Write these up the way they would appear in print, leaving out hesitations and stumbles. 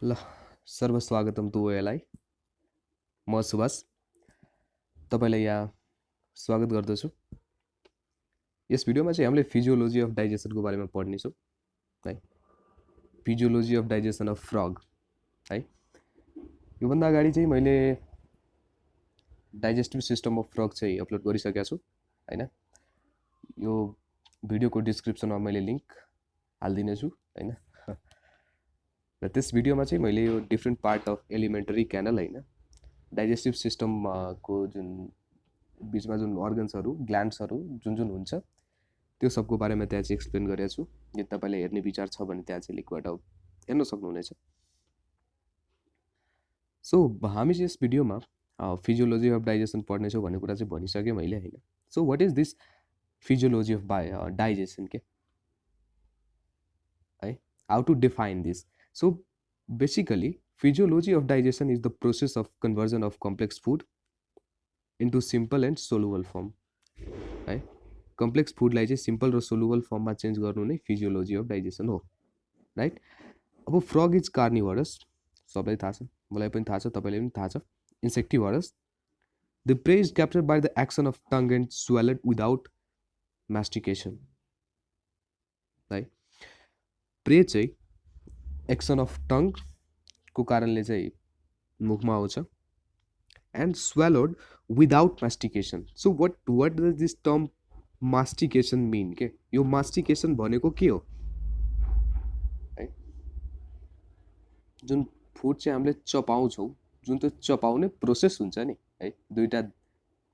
ल सर्वस्वागतम तुवयलाई म सुभाष तपाईलाई यहाँ स्वागत गर्दछु। यस भिडियोमा चाहिँ हामीले फिजियोलोजी अफ डाइजेसनको बारेमा पढ्नेछौँ है। Physiology of digestion of frog है। योभन्दा अगाडि चाहिँ मैले डाइजेस्टिभ सिस्टम अफ फ्रग चाहिँ अपलोड गरिसकेको छु हैन। यो भिडियोको डिस्क्रिप्सनमा मैले लिंक हाल्दिनेछु हैन। र त्यस भिडियोमा चाहिँ मैले यो different part of elementary canal हैन, डाइजेस्टिभ सिस्टम को जुन बीचमा जुन अर्गन्सहरू ग्ल्यान्ड्सहरू जुन जुन हुन्छ त्यो सबको बारेमा त्यहाँ चाहिँ एक्सप्लेन गरेको छु। यदि तपाईलाई हेर्ने विचार छ भने त्यहाँ चाहिँ लिङ्कबाट हेर्न सक्नुहुनेछ। सो हामी चाहिँ यस भिडियोमा फिजियोलोजी अफ डाइजेसन पढ्नेछौँ भन्ने कुरा चाहिँ भनिसकेँ मैले हैन। So what is this physiology of digestion के है, how to define this. So basically physiology of digestion is the process of conversion of complex food into simple and soluble form है। Complex फुडलाई चाहिँ सिम्पल र soluble फर्ममा change गर्नु नै physiology of digestion हो, राइट। अब फ्रग इज कार्निभरस, सबैलाई थाहा छ, मलाई पनि थाहा छ, तपाईँलाई पनि थाहा छ। Insectivorous, the prey is captured by the action of tongue and swallowed without mastication है। प्रे चाहिँ एक्सन अफ टङको कारणले चाहिँ मुखमा आउँछ, and swallowed without mastication. So what does this term mastication mean के, यो मास्टिकेसन भनेको के हो है। जुन फुड चाहिँ हामीले चपाउँछौँ, जुन त्यो चपाउने प्रोसेस हुन्छ नि है, दुईटा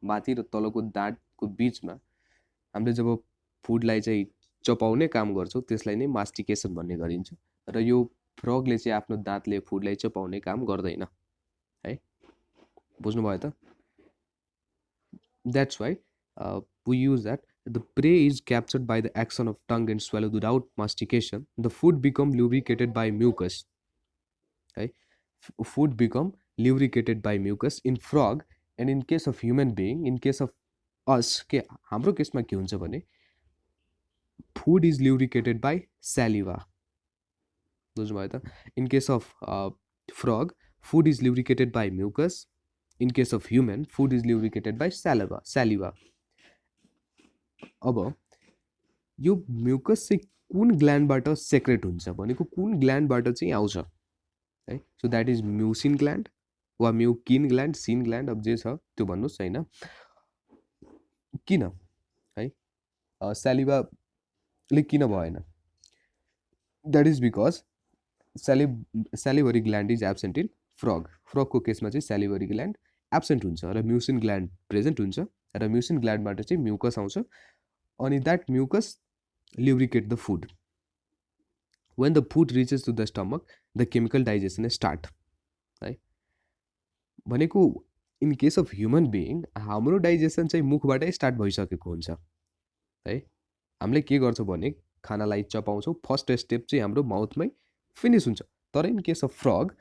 माथि र तलको दाँतको बिचमा हामीले जब फुडलाई चाहिँ चपाउने काम गर्छौँ त्यसलाई नै मास्टिकेसन भन्ने गरिन्छ। र यो फ्रगले चाहिँ आफ्नो दाँतले फुडलाई चपाउने काम गर्दैन है, बुझ्नुभयो त। That's why we use that the prey is captured by the action of tongue and swallow without mastication. The food become lubricated by mucus. Right? Food become lubricated by mucus in frog, and in case of human being, in case of us, के हाम्रो केसमा के हुन्छ भने food is lubricated by saliva. बुझ्नुभयो त। In case of frog, food is lubricated by mucus. In case of human, food is lubricated by saliva. अब यो म्युकस चाहिँ कुन ग्ल्यान्डबाट सेक्रेट हुन्छ भनेको, कुन ग्ल्यान्डबाट चाहिँ आउँछ है। सो द्याट इज म्युसिन ग्ल्यान्ड वा म्युकिन ग्ल्यान्ड, सिन ग्ल्यान्ड, अब जे छ त्यो भन्नुहोस् हैन। किन है स्यालिभाले किन भएन, that is because salivary gland is absent in frog. फ्रगको केसमा चाहिँ स्यालिभरी ग्ल्यान्ड एब्सेन्ट हुन्छ र म्युसिन ग्ल्यान्ड प्रेजेन्ट हुन्छ, र म्युसिन ग्ल्यान्डबाट चाहिँ म्युकस आउँछ, अनि that mucus lubricate the food. When the food reaches to the stomach, the chemical digestion start है। भनेको in case of human being हाम्रो डाइजेसन चाहिँ मुखबाटै स्टार्ट भइसकेको हुन्छ है। हामीले के गर्छौँ भने खानालाई चपाउँछौँ, फर्स्ट स्टेप चाहिँ हाम्रो माउथमै फिनिस हुन्छ। तर in case of frog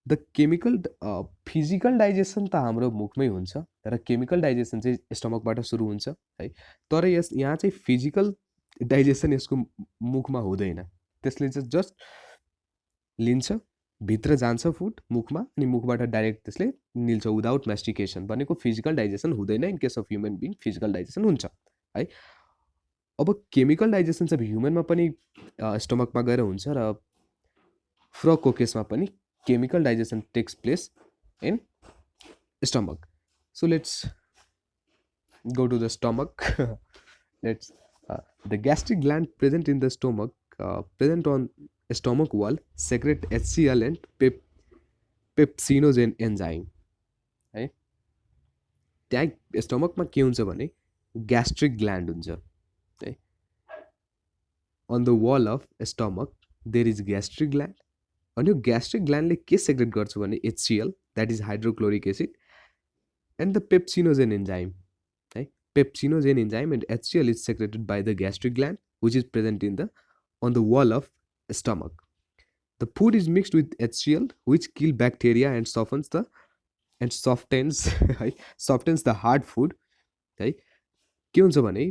the chemical physical digestion त हाम्रो मुखमै हुन्छ र केमिकल डाइजेसन चाहिँ स्टमकबाट सुरु हुन्छ है। तर यहाँ चाहिँ फिजिकल डाइजेसन यसको मुखमा हुँदैन, त्यसले चाहिँ जस्ट लिन्छ, भित्र जान्छ फुड मुखमा, अनि मुखबाट डाइरेक्ट त्यसले निल्छ विदाउट मास्टिकेसन। भनेको फिजिकल डाइजेसन हुँदैन। In case of human being physical digestion हुन्छ है। अब केमिकल डाइजेसन चाहिँ ह्युमनमा पनि स्टमकमा गएर हुन्छ, र फ्रगको केसमा पनि chemical digestion takes place in stomach. So let's go to the stomach. Let's the gastric gland present in the stomach, present on stomach wall, secrete HCl and pepsinogen enzyme है। त्यहाँ स्टमकमा के हुन्छ भने ग्यास्ट्रिक ग्ल्यान्ड हुन्छ है। On the wall of stomach there is gastric gland, अनि यो gastric ग्ल्यान्डले के सेक्रेट गर्छ भने HCl, that is hydrochloric acid, and the pepsinogen enzyme है। Pepsinogen enzyme and HCl is secreted by the gastric gland, which is present in the on the wall of stomach. The food is mixed with HCl, which kill bacteria and softens softens the hard food है। के हुन्छ भने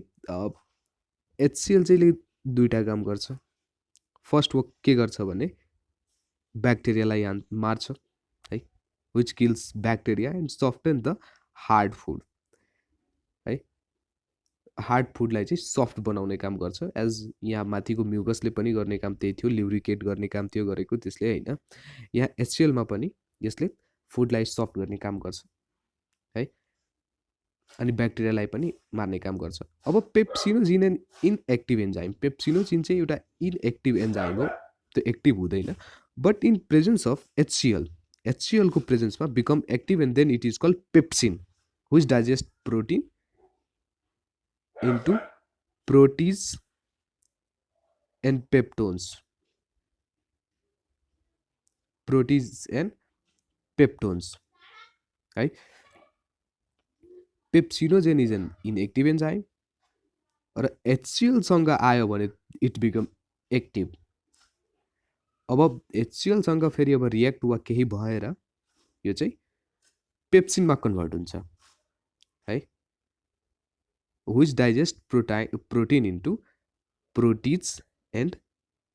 HCl चाहिँ दुईटा काम गर्छ। First work के गर्छ भने ब्याक्टेरियालाई मार्छ है, which kills bacteria and soften the hard food है। हार्ड फुडलाई चाहिँ सफ्ट बनाउने काम गर्छ। एज यहाँ माथिको म्युकसले पनि गर्ने काम त्यही थियो, ल्युब्रिकेट गर्ने काम थियो गरेको त्यसले होइन। यहाँ एचसिएलमा पनि यसले फुडलाई सफ्ट गर्ने काम गर्छ है, अनि ब्याक्टेरियालाई पनि मार्ने काम गर्छ। अब pepsinogen and inactive enzyme, pepsinogen चाहिँ एउटा इनएक्टिभ एन्जाइम हो, त्यो एक्टिभ हुँदैन, but in presence of HCl, एचसिएलको प्रेजेन्समा become active and then it is called pepsin, which digest protein into protease and peptones, protease and peptones है। Pepsinogen is an inactive enzyme र एचसिएलसँग आयो भने इट बिकम एक्टिभ। अब एचसिएलसँग फेरि अब रियाक्ट वा केही भएर यो चाहिँ पेप्सिनमा कन्भर्ट हुन्छ है, which digest protein into protease and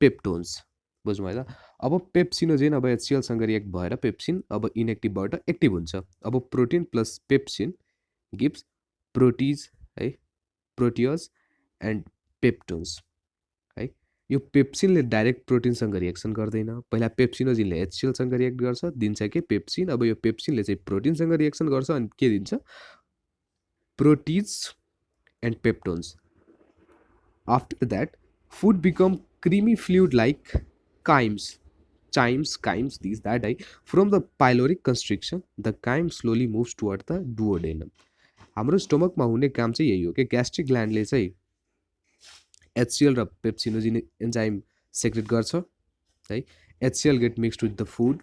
peptones. बुझ्नु भयो त। अब पेप्सिनोजेन अब एचसिएलसँग रिएक्ट भएर पेप्सिन अब इनएक्टिभबाट एक्टिभ हुन्छ। अब प्रोटिन प्लस पेप्सिन गिभ्स प्रोटिज है, प्रोटियज एन्ड पेप्टोन्स है। यो पेप्सिनले डाइरेक्ट प्रोटिनसँग रिएक्सन गर्दैन, पहिला पेप्सिनोजिनले एचसिएलसँग रिएक्ट गर्छ, दिन्छ के पेप्सिन। अब यो पेप्सिनले चाहिँ प्रोटिनसँग रिएक्सन गर्छ अनि के दिन्छ, protease and peptones. After that food become creamy fluid like chymes, these that है। From the pyloric constriction the chyme slowly moves toward the duodenum। हाम्रो स्टोमकमा हुने काम चाहिँ यही हो कि ग्यास्ट्रिक ग्ल्यान्डले चाहिँ एचसिएल र पेप्सिनोजिन एन्जाइम सेक्रेट गर्छ है। HCl get mixed with the food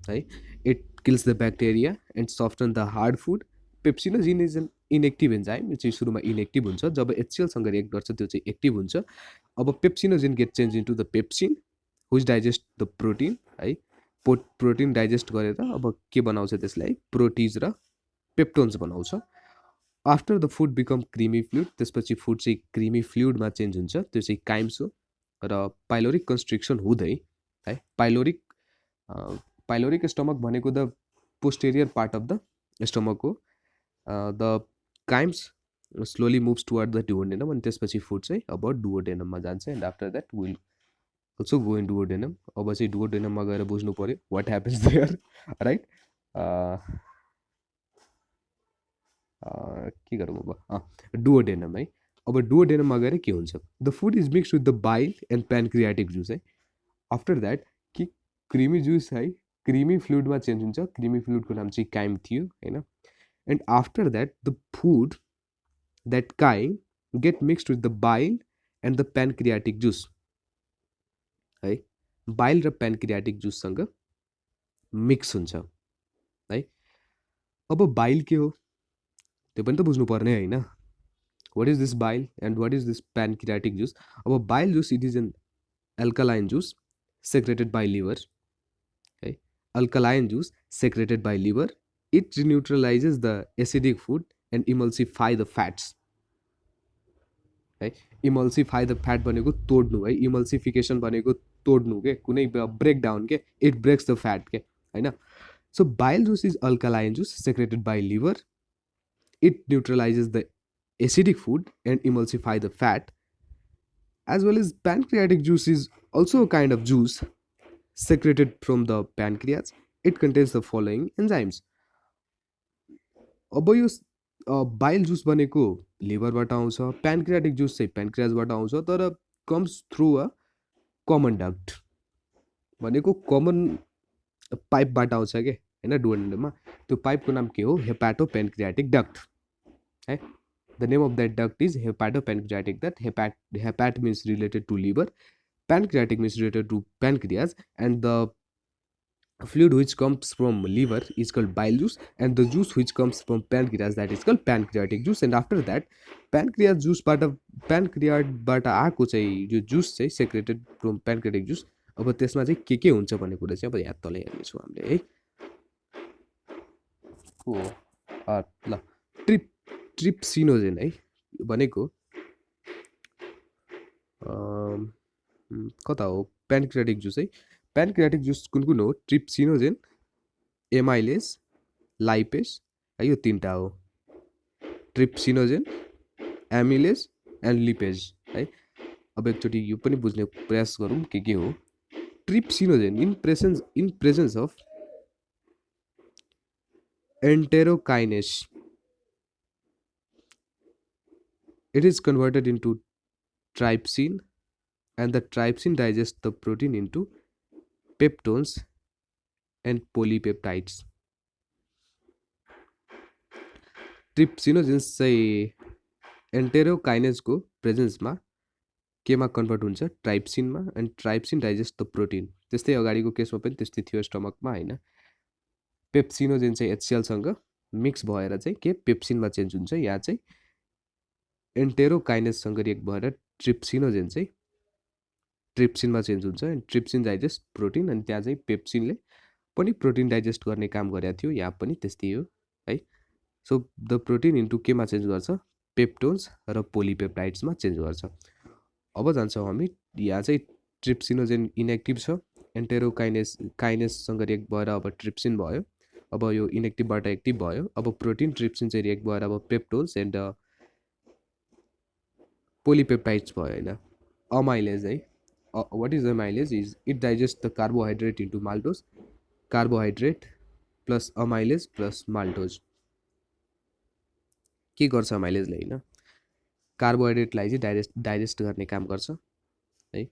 है, it kills the bacteria and soften the hard food. Pepsinogen is an inactive enzyme, यो चाहिँ सुरुमा इनएक्टिभ हुन्छ, जब एचसिएलसँग रिएक्ट गर्छ त्यो चाहिँ एक्टिभ हुन्छ। अब pepsinogen get change into the pepsin which digest the protein है, प्रोटिन डाइजेस्ट गरेर अब के बनाउँछ त्यसलाई, प्रोटिज र पेप्टोन्स बनाउँछ। After the food become creamy fluid, त्यसपछि फुड चाहिँ क्रिमी फ्लुइडमा चेन्ज हुन्छ, त्यो चाहिँ काइम्स हो। र पाइलोरिक कन्स्ट्रिक्सन हुँदै है, पाइलोरिक स्टमक भनेको the posterior part of the stomach हो। The chymes slowly moves toward the duodenum, अनि त्यसपछि फुड चाहिँ अब डुओडेनममा जान्छ। And after that will also go in duodenum. अब चाहिँ डुओडेनममा गएर बुझ्नु पऱ्यो वाट ह्यापन्स देयर राइट। के गरौँ अब, डुओडेनम है। अब डुओडेनममा गएर के हुन्छ, the food is mix with the bile and pancreatic juice है। आफ्टर द्याट कि क्रिमी जुस है क्रिमी फ्लुइडमा चेन्ज हुन्छ, क्रिमी फ्लुइडको नाम चाहिँ काइम थियो होइन। And after that the food that chyme get mixed with the bile and the pancreatic juice है, बाइल र प्यानक्रियाटिक जुससँग मिक्स हुन्छ है। अब बाइल के हो त्यो पनि त बुझ्नु पर्ने होइन, what is this bile and what is this pancreatic juice. अब bile juice it is an alkaline juice secreted by liver है, alkaline juice secreted by liver, it neutralises the acidic food and emulsify the fats है। Emulsify the fat भनेको तोड्नु है, इमल्सिफिकेसन भनेको तोड्नु के, कुनै breakdown के, इट ब्रेक्स द फ्याट के होइन। So bile juice is alkaline juice secreted by liver, it neutralises the acidic food and emulsify the fat. As well as pancreatic juice is also a kind of juice secreted from the pancreas, it contains the following enzymes। अब यो bile juice भनेको लिभरबाट आउँछ, प्यानक्रियाटिक juice चाहिँ प्यानक्रियासबाट आउँछ, तर comes through a common duct भनेको common पाइपबाट आउँछ क्या होइन डुओडेनममा। त्यो पाइपको नाम के हो, हेपाटो प्यानक्रियाटिक डक्ट है। The name of that duct is hepato pancreatic duct. Hepat means related to liver, pancreatic means related to pancreas, and the fluid which comes from liver is called bile juice, and the juice which comes from pancreas that is called pancreatic juice। and after that pancreas juice बाट आएको चाहिँ यो juice चाहिँ secreted from pancreatic juice। अब त्यसमा चाहिँ के हुन्छ भन्ने कुरा चाहिँ अब यहाँ तल हेर्नेछौँ हामीले है। ल ट्रिप्सिनोजेन है भनेको कता हो, प्यानक्रियाटिक जुस है। प्यानक्रियाटिक जुस कुन कुन हो? ट्रिप्सिनोजेन, एमाइलेज, लाइपेज है, यो तीनटा हो। ट्रिप्सिनोजेन, एमिलेज एन्ड लिपेज है। अब एकचोटि यो पनि बुझ्ने प्रयास गरौँ के हो। Trypsinogen in presence of enterokinase, it is converted into trypsin, and the trypsin digests the protein into peptones and polypeptides. Trypsinogen चाहिँ एन्टेरोकाइनेजको प्रेजेन्समा केमा कन्भर्ट हुन्छ? ट्राइप्सिनमा, and trypsin digest the protein. त्यस्तै अगाडिको केसमा पनि त्यस्तै थियो स्टमकमा होइन। पेप्सिनोजेन चाहिँ एचसिएलसँग मिक्स भएर चाहिँ के पेप्सिनमा चेन्ज हुन्छ। यहाँ चाहिँ एन्टेरोकाइनेजसँग रिएक्ट भएर ट्रिप्सिनोजेन चाहिँ ट्रिप्सिनमा चेन्ज हुन्छ, एन्ड ट्रिप्सिन डाइजेस्ट प्रोटिन, अनि त्यहाँ चाहिँ पेप्सिनले पनि प्रोटिन डाइजेस्ट गर्ने काम गरेको थियो। यहाँ पनि त्यस्तै हो है। सो द प्रोटिन इन्टु केमा चेन्ज गर्छ? पेप्टोन्स र पोलिपेप्टाइड्समा चेन्ज गर्छ। अब जान्छौँ हामी, यहाँ चाहिँ ट्रिप्सिनोजेन इनएक्टिभ छ, काइनेससँग रिएक्ट भएर अब ट्रिप्सिन भयो। अब यो इनएक्टिभबाट एक्टिभ भयो। अब प्रोटिन ट्रिप्सिन चाहिँ रिएक्ट भएर अब पेप्टोन्स एन्ड पोलिपेप्टाइड्स भयो होइन। अमाइलेज है, what is amylase? Is it digest the carbohydrate into maltose. Carbohydrate plus amylase plus maltose के गर्छ अमाइलेजले होइन? कार्बोहाइड्रेटलाई चाहिँ डाइजेस्ट गर्ने काम गर्छ है।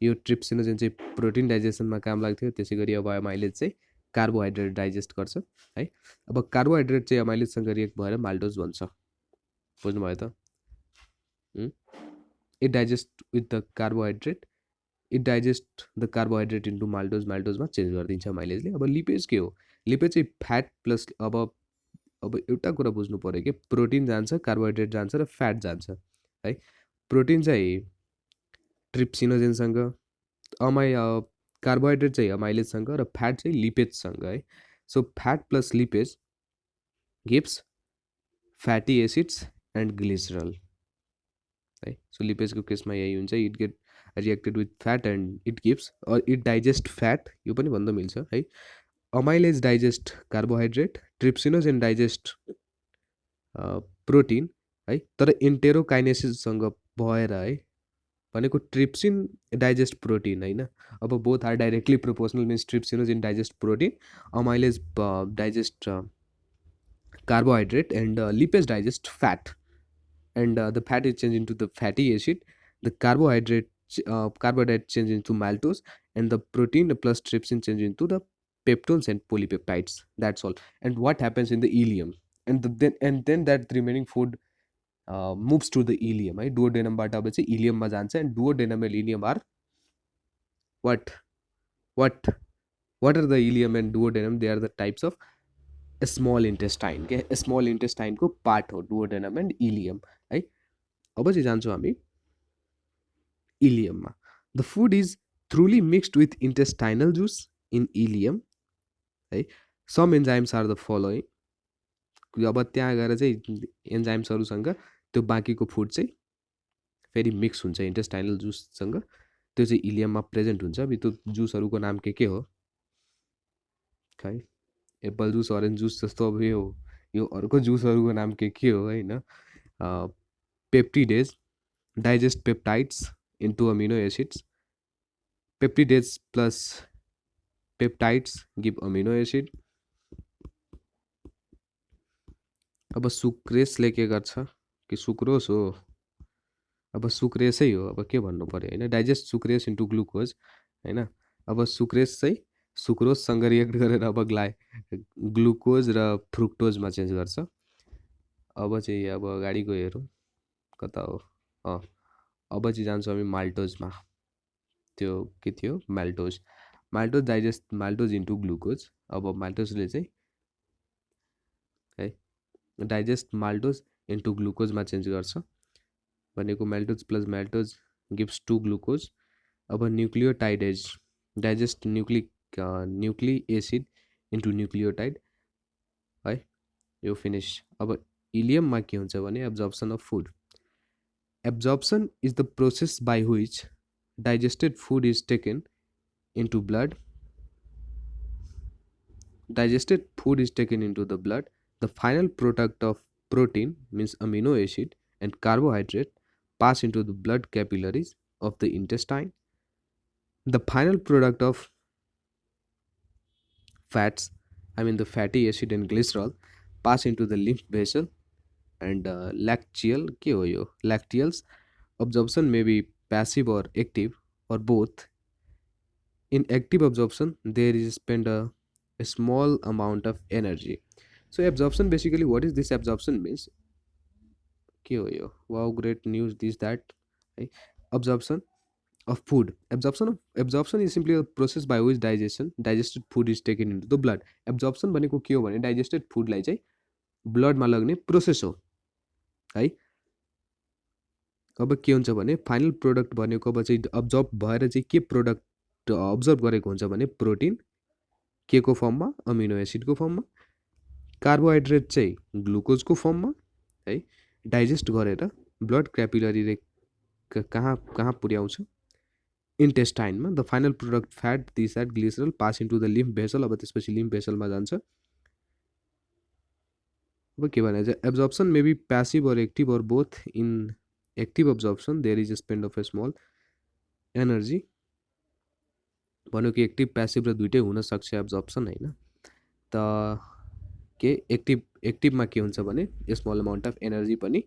यो ट्रिप्सिनोजेन चाहिँ प्रोटिन डाइजेसनमा काम लाग्थ्यो, त्यसै गरी अब अमाइलेज चाहिँ कार्बोहाइड्रेट डाइजेस्ट गर्छ है। अब कार्बोहाइड्रेट चाहिँ अमाइलेजसँग रिएक्ट भएर माल्टोज बन्छ। बुझ्नुभयो त? It digest with the carbohydrate, it digest the carbohydrate into माल्टोजमा चेन्ज गरिदिन्छ माइलेजले। अब लिपेज के हो? लिपेज चाहिँ फ्याट प्लस अब एउटा कुरा बुझ्नु पऱ्यो कि प्रोटिन जान्छ, कार्बोहाइड्रेट जान्छ र फ्याट जान्छ है। प्रोटिन चाहिँ ट्रिप्सिनोजेनसँग, कार्बोहाइड्रेट चाहिँ अमाइलेजसँग र फ्याट चाहिँ लिपेजसँग है। So fat plus lipase gives fatty acids and glycerol है। सो लिपेजको केसमा यही हुन्छ, it get reacted with fat and it gives, it digest fat, यो पनि भन्दा मिल्छ है। Amylase digest carbohydrate, trypsinogen digest protein है। तर एन्टेरोकाइनेसिससँग भएर है, भनेको ट्रिप्सिन डाइजेस्ट प्रोटिन होइन। अब both are directly proportional, means trypsinogen digest protein, amylase digest carbohydrate, and lipase digest fat, and the fat is changed into the fatty acid. The carbohydrate change into maltose, and the protein plus trypsin change into the peptones and polypeptides. That's all. And what happens in the ileum? And then that remaining food moves to the ileum. Right? Duodenum बाट अब चाहिँ ileum मा जान्छ, and duodenum and ileum are what are the ileum and duodenum? They are the types of small intestine के small इन्टेस्टाइनको part हो duodenum and ileum है। अब चाहिँ जान्छौँ हामी इलियममा। The food is thoroughly mixed with intestinal juice in ileum है। Some enzymes are the following. अब त्यहाँ गएर चाहिँ एन्जाइम्सहरूसँग त्यो बाँकीको फुड चाहिँ फेरि मिक्स हुन्छ इन्टेस्टाइनल जुससँग, त्यो चाहिँ इलियममा प्रेजेन्ट हुन्छ। अब त्यो जुसहरूको नाम के हो खै? एप्पल जुस, अरेन्ज जुस जस्तो अब यो अर्को जुसहरूको नाम के हो होइन। Peptidase digest peptides into amino acids, peptidase plus peptides give amino acid. अब सुक्रेसले के गर्छ कि सुक्रोस हो? अब सुक्रेसै हो, अब के भन्नु पऱ्यो होइन। डाइजेस्ट सुक्रेस इन्टु ग्लुकोज होइन। अब सुक्रेस चाहिँ सुक्रोजसँग रिएक्ट गरेर अब ग्लुकोज र फ्रुक्टोजमा चेन्ज गर्छ। अब चाहिँ अब अगाडिको हेरौँ कता हो। अब चाहिँ जान्छौँ हामी माल्टोजमा। त्यो के थियो? Maltose digest maltose into glucose. अब माल्टोजले चाहिँ है डाइजेस्ट माल्टोज इन्टु ग्लुकोजमा चेन्ज गर्छ, भनेको maltose plus maltose gives 2 glucose. अब nucleotidase digest nucleic acid into nucleotide है, यो फिनिस। अब इलियममा के हुन्छ भने absorption of food. Absorption is the process by which digested food is taken into blood digested food is taken into the blood, the final product of protein means amino acid and carbohydrate pass into the blood capillaries of the intestine. The final product of fats, I mean the fatty acid and glycerol, pass into the lymph vessel and lacteal के हो यो lacteals absorption may be passive or active or both. In active absorption there is spend a small amount of energy. So absorption, basically what is this absorption means के हो यो wow great news this that है absorption of food. Absorption is simply a process by which digested food is taken into the blood. Absorption भनेको के हो भने digested फुडलाई चाहिँ ब्लडमा लग्ने प्रोसेस हो है. अब के हुन्छ भने फाइनल प्रोडक्ट भनेको अब चाहिँ अब्जर्भ भएर चाहिँ के प्रोडक्ट अब्जर्भ गरेको हुन्छ भने प्रोटिन के को फर्ममा, अमिनो एसिडको फर्ममा, कार्बोहाइड्रेट चाहिँ ग्लुकोजको फर्ममा है डाइजेस्ट गरेर ब्लड क्यापिलरीले कहाँ कहाँ पुर्याउँछ इन्टेस्टाइनमा. The final product fat this at glycerol pass into the lymph vessel. अब त्यसपछि लिम्फ भेसलमा जान्छ. अब के भने चाहिँ absorption may be passive or active or both. In active absorption there is a spend of a small energy. भन्यो कि एक्टिभ प्यासिभ र दुइटै हुनसक्छ एब्जर्प्सन होइन. त के एक्टिभमा के हुन्छ भने स्मल अमाउन्ट अफ एनर्जी पनि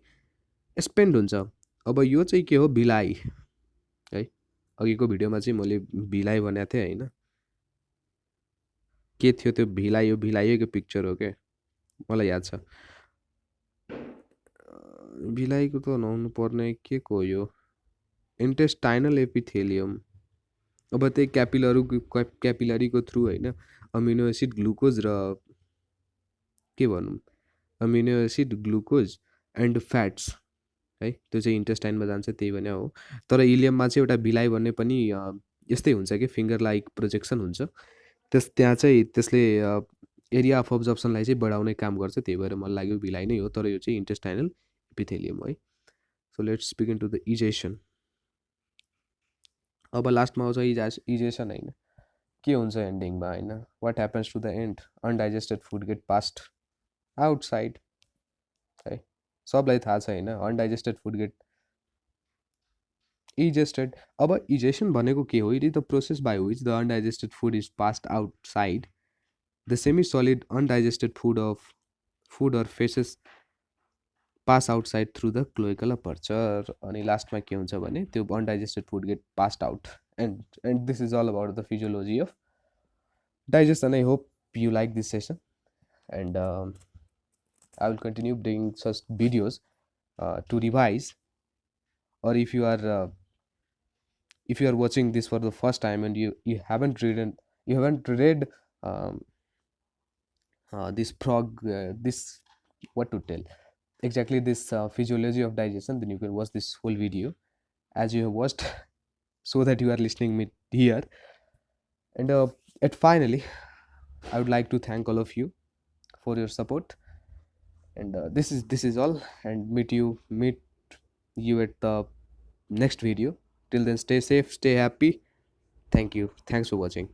स्पेन्ड हुन्छ. अब यो चाहिँ के हो भिलाइ है. अघिको भिडियोमा चाहिँ मैले भिलाइ भनेको थिएँ होइन. के थियो त्यो भिलाइ? यो भिलाइको पिक्चर हो क्या, मलाई याद छ. भिलाइको त नहुनु पर्ने के को यो इन्टेस्टाइनल एपिथेलियम. अब त्यही क्यापिलरीको थ्रु होइन अमिनो एसिड ग्लुकोज र के भनौँ amino acid glucose and fats है त्यो चाहिँ इन्टेस्टाइनमा जान्छ, त्यही भने हो. तर इलियममा चाहिँ एउटा भिलाइ भन्ने पनि यस्तै हुन्छ कि फिङ्गर लाइक प्रोजेक्सन हुन्छ. त्यहाँ चाहिँ त्यसले एरिया अफ अब्जर्प्सनलाई चाहिँ बढाउने काम गर्छ. त्यही भएर मलाई लाग्यो भिलाइ नै हो, तर यो चाहिँ इन्टेस्टाइनल एपिथेलियम है. So let's begin to the egestion. अब लास्टमा आउँछ इजेसन होइन. के हुन्छ एन्डिङमा होइन? What happens to the end? Undigested food get passed outside है. सबलाई थाहा छ होइन, अनडाइजेस्टेड फुड गेट इजेस्टेड. अब इजेसन भनेको के हो? It is the process by which the undigested food is passed outside the semi solid undigested food or faeces pass outside through the cloacal aperture. अनि लास्टमा के हुन्छ भने त्यो undigested food get passed out. And this is all about the physiology of digestion. I hope you like this session, and I will continue bringing such videos to revise. Or if you are watching this for the first time and you haven't read this this what to tell exactly this physiology of digestion, then you can watch this whole video as you have watched so that you are listening me here. And at finally I would like to thank all of you for your support, and this is all, and meet you at the next video. Till then, stay safe, stay happy. Thank you. Thanks for watching.